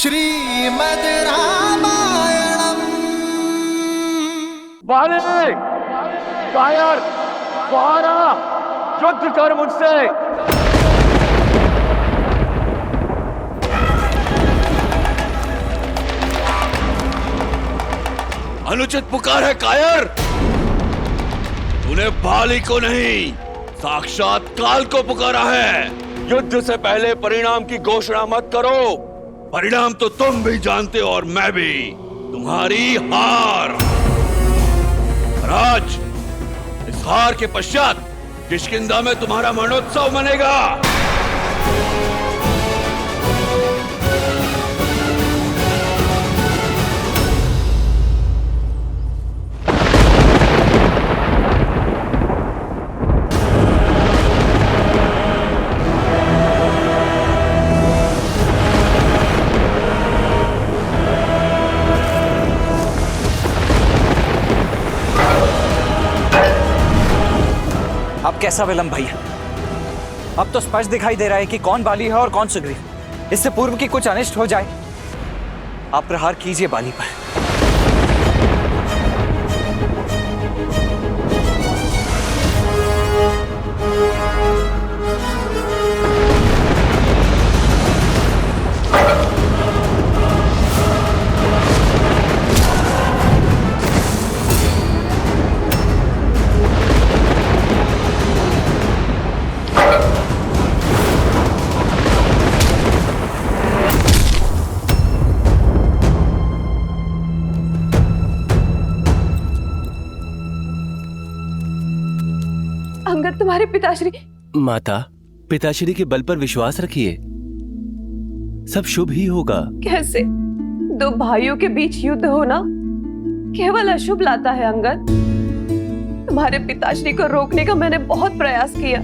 श्रीमद् रामायणम। बाले, कायर, बाहर आ, युद्ध कर मुझसे। अनुचित पुकार है कायर। तूने बाली को नहीं, साक्षात काल को पुकारा है। युद्ध से पहले परिणाम की घोषणा मत करो। परिणाम तो तुम भी जानते हो और मैं भी। तुम्हारी हार। राज, इस हार के पश्चात किष्किंधा में तुम्हारा मरणोत्सव मनेगा। अब कैसा विलंब भैया? अब तो स्पष्ट दिखाई दे रहा है कि कौन बाली है और कौन सुग्रीव। इससे पूर्व कि कुछ अनिष्ट हो जाए, आप प्रहार कीजिए बाली पर। अंगद, तुम्हारे पिताश्री। माता, पिताश्री के बल पर विश्वास रखिए, सब शुभ ही होगा। कैसे? दो भाइयों के बीच युद्ध होना केवल अशुभ लाता है अंगद। तुम्हारे पिताश्री को रोकने का मैंने बहुत प्रयास किया,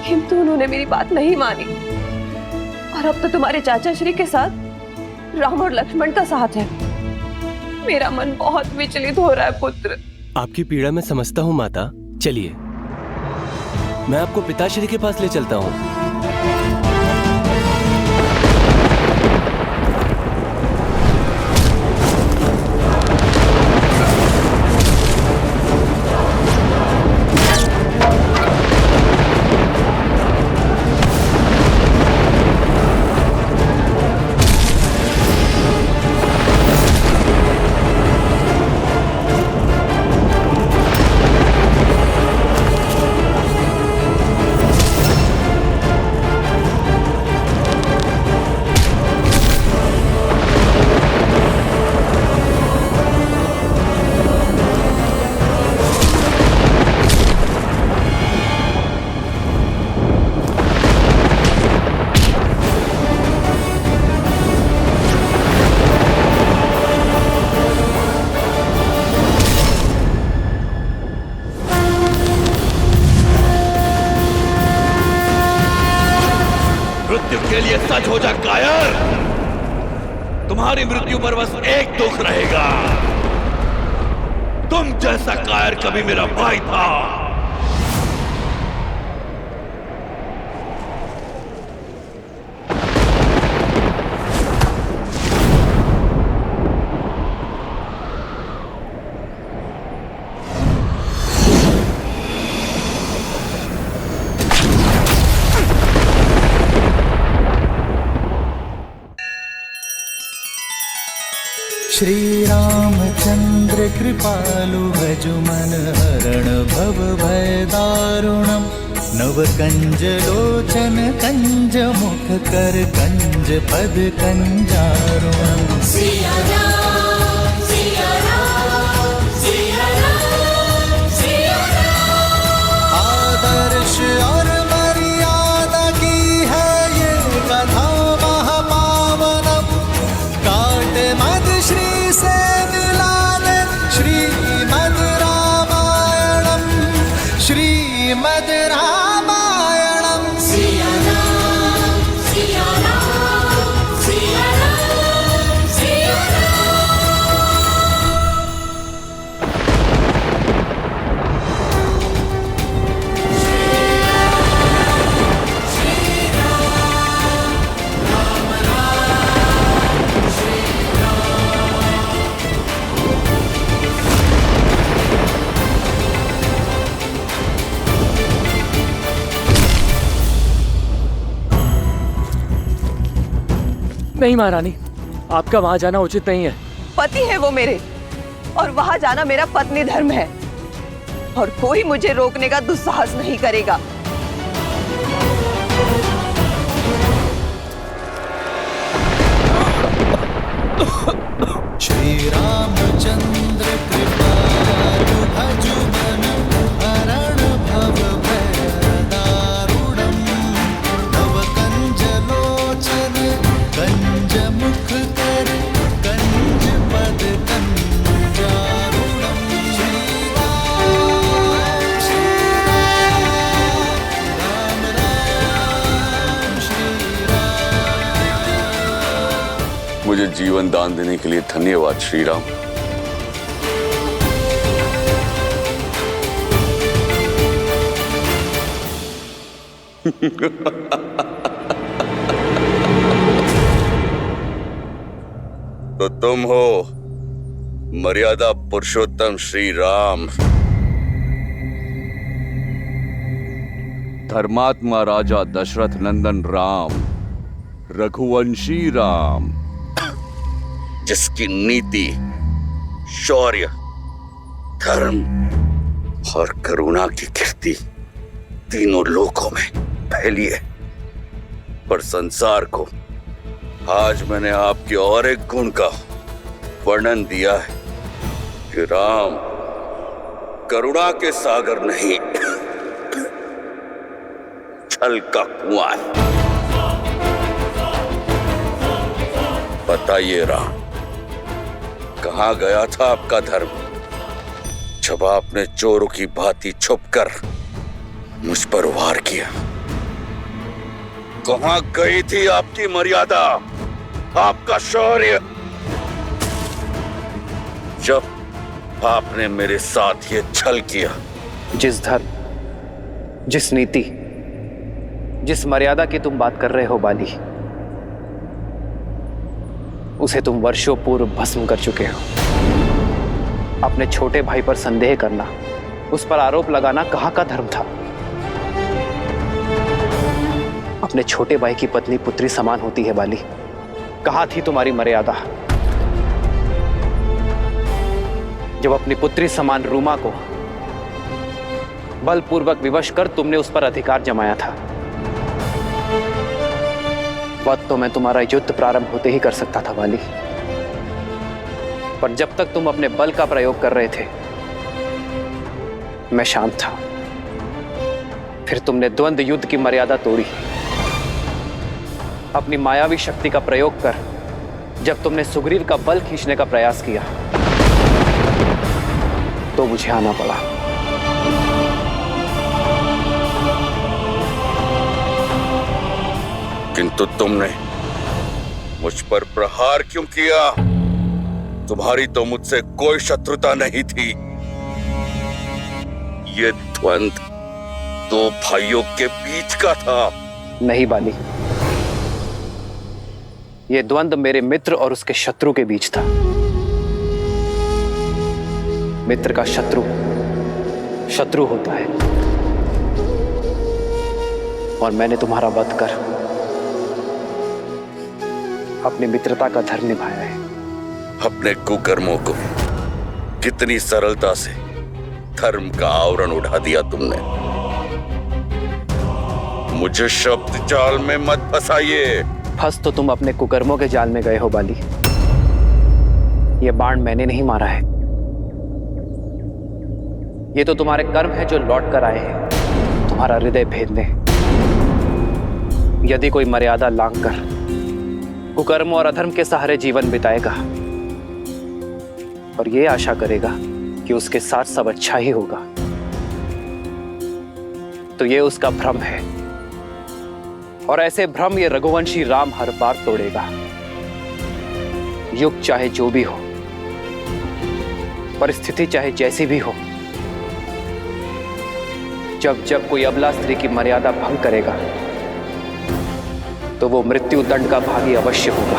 किंतु उन्होंने मेरी बात नहीं मानी। और अब तो तुम्हारे चाचा श्री के साथ राम और लक्ष्मण का साथ है। मेरा मन बहुत विचलित हो रहा है पुत्र। आपकी पीड़ा मैं समझता हूँ माता। चलिए, मैं आपको पिताश्री के पास ले चलता हूँ। के लिए सच हो जा कायर। तुम्हारी मृत्यु पर बस एक दुख रहेगा, तुम जैसा कायर कभी मेरा भाई था। श्री रामचंद्र कृपालु भजु मन हरण भव भय दारुणम। नव कंज लोचन कंज मुख कर कंज पद कंजारुणम। सिया राम, सिया राम, सिया राम, सिया राम। आदर्श और मर्यादा की है ये कथा महापावनम। काट मद श्री से मिला दे श्रीमद् रामायणम। श्रीमद् रामायणम। सिया राम, सिया राम, सिया राम, सिया राम। नहीं महारानी, आपका वहां जाना उचित नहीं है। पति है वो मेरे, और वहां जाना मेरा पत्नी धर्म है, और कोई मुझे रोकने का दुस्साहस नहीं करेगा। श्री रामचंद्र कृपालु भजु मन हरण भव भय दारुणम नव कंज लोचन कंज मुख कर कंज पद कंजारुणम श्री राम राम श्री राम। मुझे जीवन दान देने के लिए धन्यवाद श्री राम। तो तुम हो मर्यादा पुरुषोत्तम श्री राम, धर्मात्मा राजा दशरथ नंदन राम, रघुवंशी राम, जिसकी नीति, शौर्य, धर्म और करुणा की कीर्ति तीनों लोकों में फैली है। पर संसार को आज मैंने आपके और एक गुण का वर्णन दिया है कि राम करुणा के सागर नहीं, छल का कुआं है। बताइए राम, कहां गया था आपका धर्म जब आपने चोरों की भांति छुपकर मुझ पर वार किया? कहां गई थी आपकी मर्यादा, आपका शौर्य, जब आपने मेरे साथ ये छल किया? जिस धर्म, जिस नीति, जिस मर्यादा की तुम बात कर रहे हो बाली, उसे तुम वर्षों पूर्व भस्म कर चुके हो। अपने छोटे भाई पर संदेह करना, उस पर आरोप लगाना कहाँ का धर्म था? अपने छोटे भाई की पत्नी पुत्री समान होती है बाली, कहाँ थी तुम्हारी मर्यादा जब अपनी पुत्री समान रूमा को बलपूर्वक विवश कर तुमने उस पर अधिकार जमाया था? वह तो मैं तुम्हारा युद्ध प्रारंभ होते ही कर सकता था बाली, पर जब तक तुम अपने बल का प्रयोग कर रहे थे मैं शांत था। फिर तुमने द्वंद्व युद्ध की मर्यादा तोड़ी। अपनी मायावी शक्ति का प्रयोग कर जब तुमने सुग्रीव का बल खींचने का प्रयास किया तो मुझे आना पड़ा। किंतु तुमने मुझ पर प्रहार क्यों किया? तुम्हारी तो मुझसे कोई शत्रुता नहीं थी। ये द्वंद्व दो भाइयों के बीच का था। नहीं बाली, यह द्वंद्व मेरे मित्र और उसके शत्रु के बीच था। मित्र का शत्रु शत्रु होता है, और मैंने तुम्हारा वध कर अपनी मित्रता का धर्म निभाया है। अपने कुकर्मों को कितनी सरलता से धर्म का आवरण उठा दिया तुमने। मुझे शब्द जाल में मत फंसाइए। फंस तो तुम अपने कुकर्मों के जाल में गए हो बाली। यह बाण मैंने नहीं मारा है, ये तो तुम्हारे कर्म है जो लौट कर आए हैं तुम्हारा हृदय भेदने। यदि कोई मर्यादा लांघकर कुकर्म और अधर्म के सहारे जीवन बिताएगा और ये आशा करेगा कि उसके साथ सब अच्छा ही होगा, तो ये उसका भ्रम है, और ऐसे भ्रम ये रघुवंशी राम हर बार तोड़ेगा। युग चाहे जो भी हो, परिस्थिति चाहे जैसी भी हो, जब जब कोई अबला स्त्री की मर्यादा भंग करेगा तो वो मृत्यु दंड का भागी अवश्य होगा।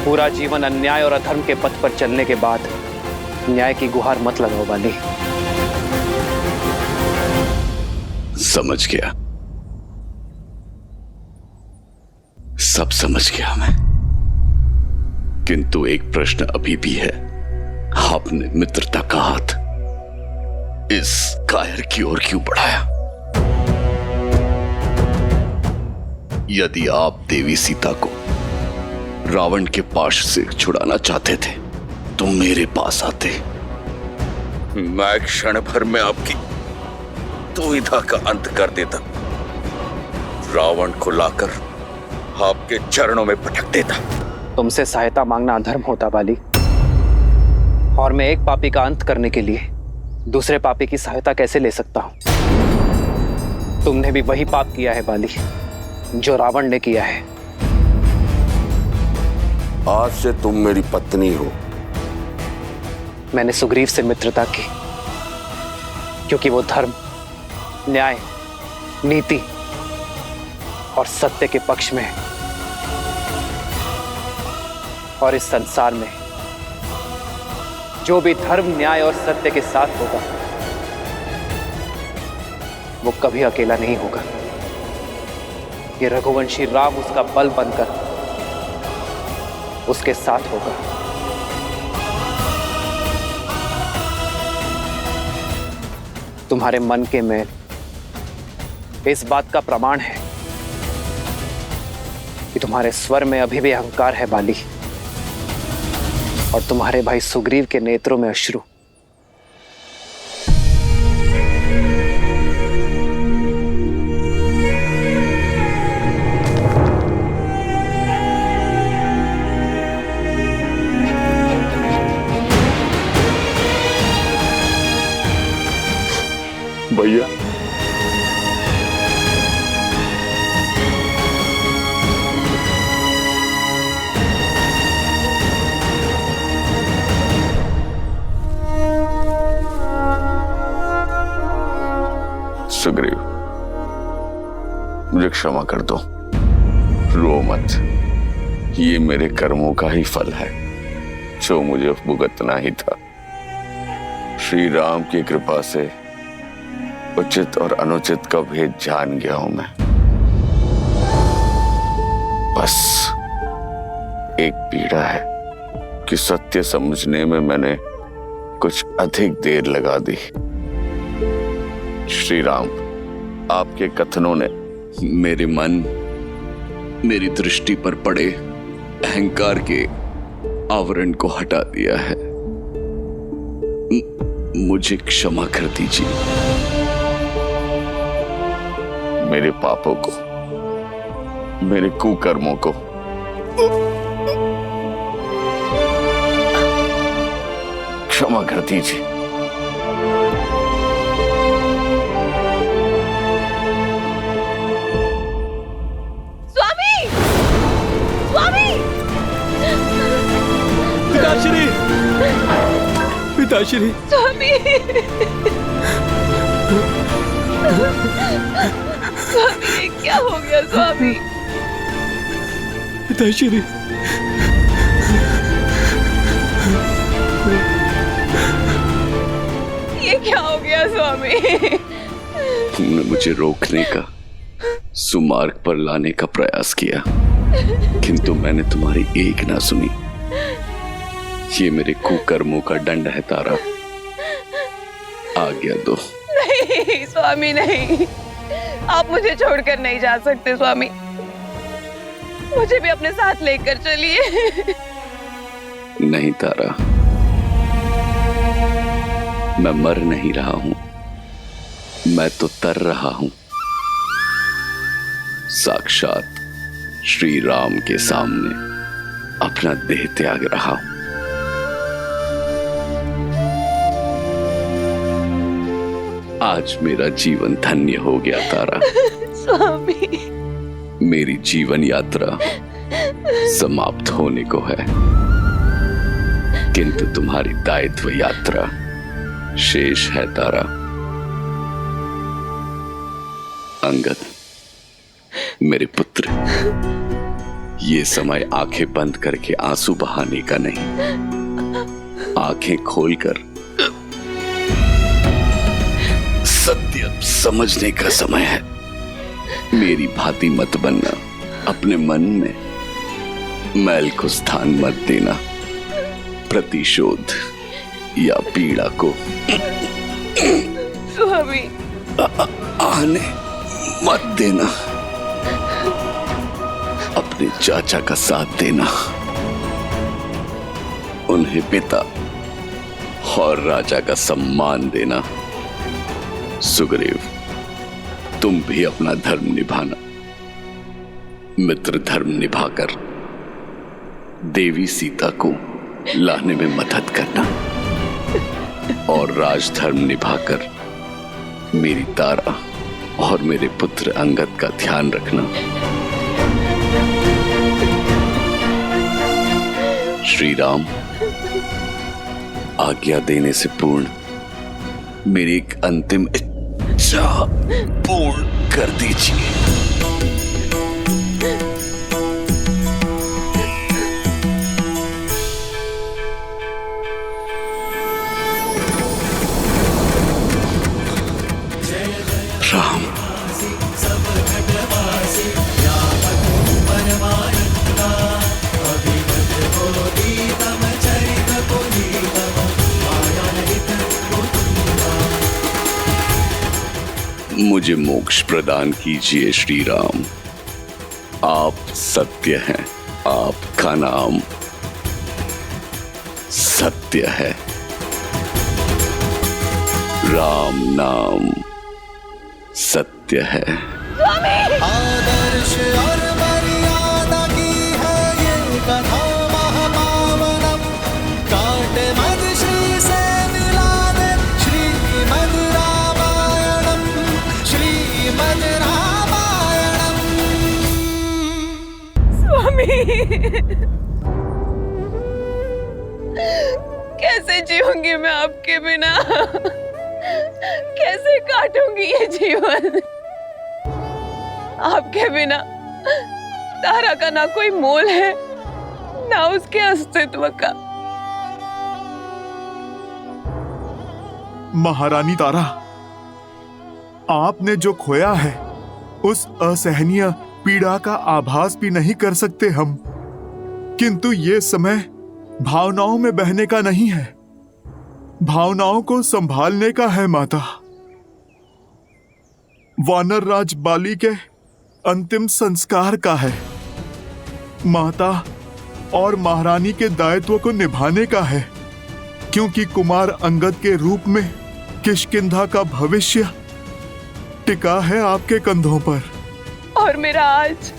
पूरा जीवन अन्याय और अधर्म के पथ पर चलने के बाद न्याय की गुहार मत लगाओ बाली। समझ गया, सब समझ गया मैं, किंतु एक प्रश्न अभी भी है। आपने मित्रता का हाथ इस कायर की ओर क्यों बढ़ाया? यदि आप देवी सीता को रावण के पाश से छुड़ाना चाहते थे तो मेरे पास आते, मैं क्षण भर में आपकी दुविधा का अंत कर देता, रावण को लाकर आपके चरणों में पटक देता। तुमसे सहायता मांगना अधर्म होता बाली, और मैं एक पापी का अंत करने के लिए दूसरे पापी की सहायता कैसे ले सकता हूं? तुमने भी वही पाप किया है बाली जो रावण ने किया है। आज से तुम मेरी पत्नी हो। मैंने सुग्रीव से मित्रता की क्योंकि वो धर्म, न्याय, नीति और सत्य के पक्ष में है, और इस संसार में जो भी धर्म, न्याय और सत्य के साथ होगा वो कभी अकेला नहीं होगा। ये रघुवंशी राम उसका बल बनकर उसके साथ होगा। तुम्हारे मन के मैल इस बात का प्रमाण है कि तुम्हारे स्वर में अभी भी अहंकार है बाली, और तुम्हारे भाई सुग्रीव के नेत्रों में अश्रु। भैया, सुग्रीव, मुझे क्षमा कर दो, रो मत। ये मेरे कर्मों का ही फल है जो मुझे भुगतना ही था। श्री राम की कृपा से उचित और अनुचित का भेद जान गया हूं मैं। बस एक पीड़ा है कि सत्य समझने में मैंने कुछ अधिक देर लगा दी। श्री राम, आपके कथनों ने मेरे मन, मेरी दृष्टि पर पड़े अहंकार के आवरण को हटा दिया है। मुझे क्षमा कर दीजिए। मेरे पापों को, मेरे कुकर्मों को क्षमा कर दीजिए। स्वामी! स्वामी! पिताश्री! पिताश्री! स्वामी! स्वामी, ये क्या हो गया स्वामी? पिताश्री! ये क्या हो गया स्वामी? तुमने मुझे रोकने का, सुमार्ग पर लाने का प्रयास किया, किंतु मैंने तुम्हारी एक ना सुनी। ये मेरे कुकर्मों का दंड है तारा। आज्ञा दो। नहीं स्वामी, नहीं, आप मुझे छोड़कर नहीं जा सकते स्वामी। मुझे भी अपने साथ लेकर चलिए। नहीं तारा, मैं मर नहीं रहा हूं, मैं तो तर रहा हूं। साक्षात श्री राम के सामने अपना देह त्याग रहा हूं। आज मेरा जीवन धन्य हो गया तारा। स्वामी, मेरी जीवन यात्रा समाप्त होने को है, किंतु तुम्हारी दायित्व यात्रा शेष है तारा। अंगद, मेरे पुत्र, ये समय आंखें बंद करके आंसू बहाने का नहीं, आंखें खोलकर सत्य समझने का समय है। मेरी भांति मत बनना, अपने मन में मैल को स्थान मत देना, प्रतिशोध या पीड़ा को स्वामी आने मत देना। अपने चाचा का साथ देना, उन्हें पिता और राजा का सम्मान देना। सुग्रीव, तुम भी अपना धर्म निभाना। मित्र धर्म निभाकर देवी सीता को लाने में मदद करना और राजधर्म निभाकर मेरी तारा और मेरे पुत्र अंगद का ध्यान रखना। श्री राम, आज्ञा देने से पूर्ण मेरी एक अंतिम इच्छा पूर्ण कर दीजिए। राम, मुझे मोक्ष प्रदान कीजिए श्री राम। आप सत्य हैं, आपका नाम सत्य है। राम नाम सत्य है। आदर्श और मर्यादा की है ये कथा महापावनम। काटे मद श्री से मिला दे श्रीमद् रामायणम, श्रीमद् रामायणम। स्वामी कैसे जीऊंगी मैं आपके बिना? कैसे काटूंगी ये जीवन? आपके बिना तारा का ना कोई मोल है, ना उसके अस्तित्व का। महारानी तारा, आपने जो खोया है उस असहनीय पीड़ा का आभास भी नहीं कर सकते हम, किंतु ये समय भावनाओं में बहने का नहीं है, भावनाओं को संभालने का है माता। वानर राज बाली के अंतिम संस्कार का है, माता और महारानी के दायित्व को निभाने का है, क्योंकि कुमार अंगद के रूप में किष्किंधा का भविष्य टिका है आपके कंधों पर। और मेरा आज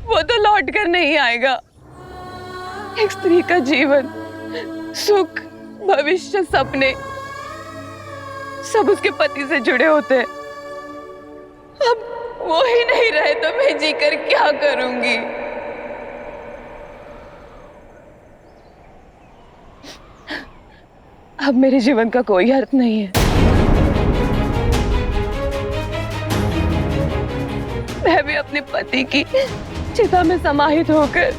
वो तो लौट कर नहीं आएगा। एक स्त्री का जीवन, सुख, भविष्य, सपने सब उसके पति से जुड़े होते हैं। अब वो ही नहीं रहे तो मैं जीकर क्या करूंगी? अब मेरे जीवन का कोई अर्थ नहीं है। मैं भी अपने पति की चिता में समाहित होकर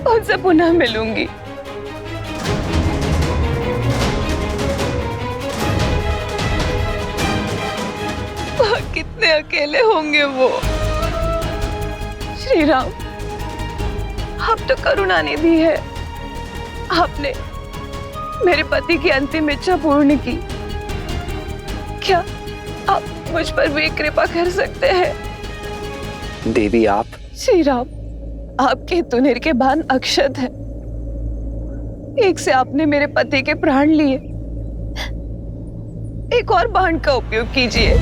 उनसे पुनः मिलूंगी। कितने अकेले होंगे वो। श्री राम, आप तो करुणा निधि है। आपने मेरे पति की अंतिम इच्छा पूर्ण की, क्या आप मुझ पर भी कृपा कर सकते हैं? देवी आप। श्री राम, आपके तुनिर के बाण अक्षत है। एक से आपने मेरे पति के प्राण लिए, एक और बाण का उपयोग कीजिए।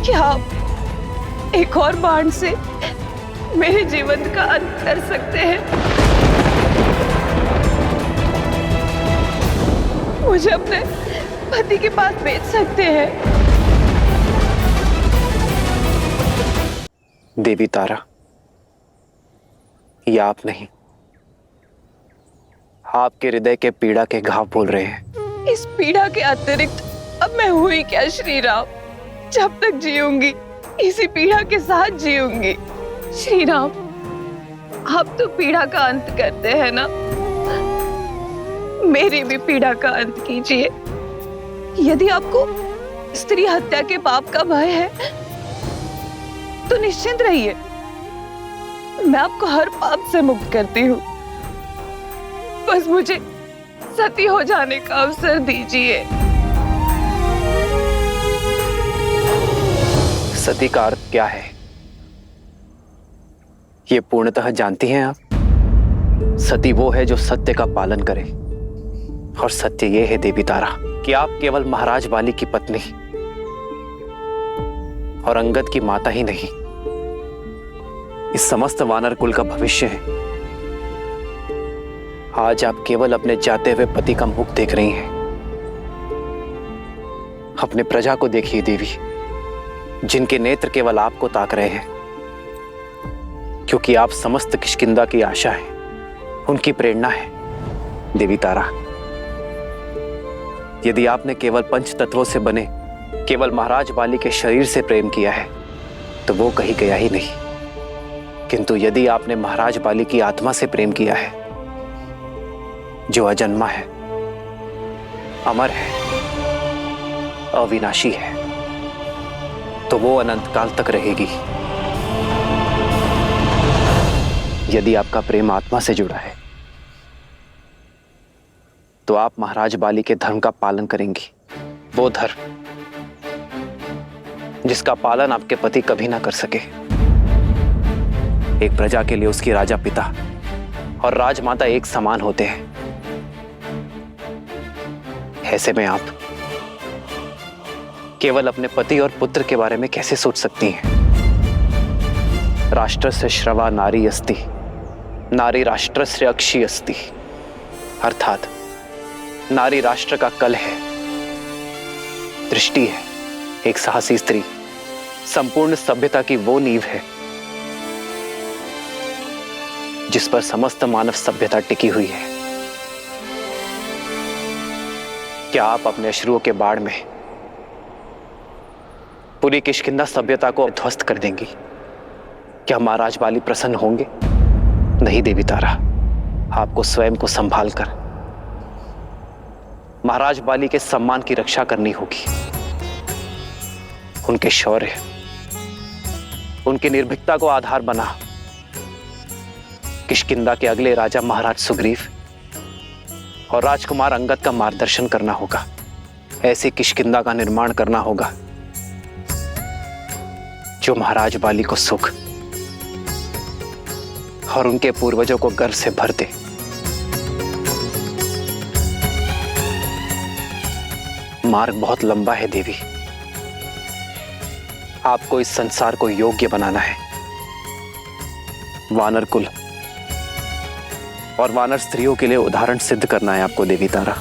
क्या आप एक और बाण से मेरे जीवन का अंत कर सकते हैं? मुझे अपने पति के पास भेज सकते हैं? देवी तारा, ये आप नहीं, आपके हृदय के पीड़ा के घाव बोल रहे हैं। इस पीड़ा के अतिरिक्त अब मैं हुई क्या श्री राम? जब तक जीऊंगी इसी पीड़ा के साथ जीऊंगी। श्री राम, आप तो पीड़ा का अंत करते हैं ना, मेरी भी पीड़ा का अंत कीजिए। यदि आपको स्त्री हत्या के पाप का भय है तो निश्चिंत रहिए, मैं आपको हर पाप से मुक्त करती हूँ। बस मुझे सती हो जाने का अवसर दीजिए। सती का अर्थ क्या है ये पूर्णतः जानती हैं आप? सती वो है जो सत्य का पालन करे, और सत्य ये है देवी तारा कि आप केवल महाराज बाली की पत्नी और अंगद की माता ही नहीं, इस समस्त वानर कुल का भविष्य है। आज आप केवल अपने जाते हुए पति का मुख देख रही हैं। अपने प्रजा को देखिए देवी, जिनके नेत्र केवल आपको ताक रहे हैं, क्योंकि आप समस्त किष्किंधा की आशा है, उनकी प्रेरणा है देवी तारा। यदि आपने केवल पंच तत्वों से बने केवल महाराज बाली के शरीर से प्रेम किया है तो वो कहीं गया ही नहीं, किंतु यदि आपने महाराज बाली की आत्मा से प्रेम किया है जो अजन्मा है, अमर है, अविनाशी है, तो वो अनंत काल तक रहेगी। यदि आपका प्रेम आत्मा से जुड़ा है तो आप महाराज बाली के धर्म का पालन करेंगी, वो धर्म जिसका पालन आपके पति कभी ना कर सके। एक प्रजा के लिए उसकी राजा पिता और राजमाता एक समान होते हैं। ऐसे में आप केवल अपने पति और पुत्र के बारे में कैसे सोच सकती हैं? राष्ट्रस्य श्रवा नारी अस्ति, नारी राष्ट्रस्य अक्षी अस्ति। अर्थात नारी राष्ट्र का कल है, दृष्टि है, एक साहसी स्त्री संपूर्ण सभ्यता की वो नींव है जिस पर समस्त मानव सभ्यता टिकी हुई है। क्या आप अपने अश्रुओं के बाढ़ में पूरी किष्किंधा सभ्यता को ध्वस्त कर देंगी? क्या महाराज बाली प्रसन्न होंगे? नहीं देवी तारा, आपको स्वयं को संभाल कर महाराज बाली के सम्मान की रक्षा करनी होगी। उनके शौर्य, उनकी निर्भीकता को आधार बना किष्किंधा के अगले राजा महाराज सुग्रीव और राजकुमार अंगद का मार्गदर्शन करना होगा। ऐसी किष्किंधा का निर्माण करना होगा जो महाराज बाली को सुख और उनके पूर्वजों को गर्व से भर दे। मार्ग बहुत लंबा है देवी, आपको इस संसार को योग्य बनाना है। वानर कुल और वानर स्त्रियों के लिए उदाहरण सिद्ध करना है आपको देवी तारा।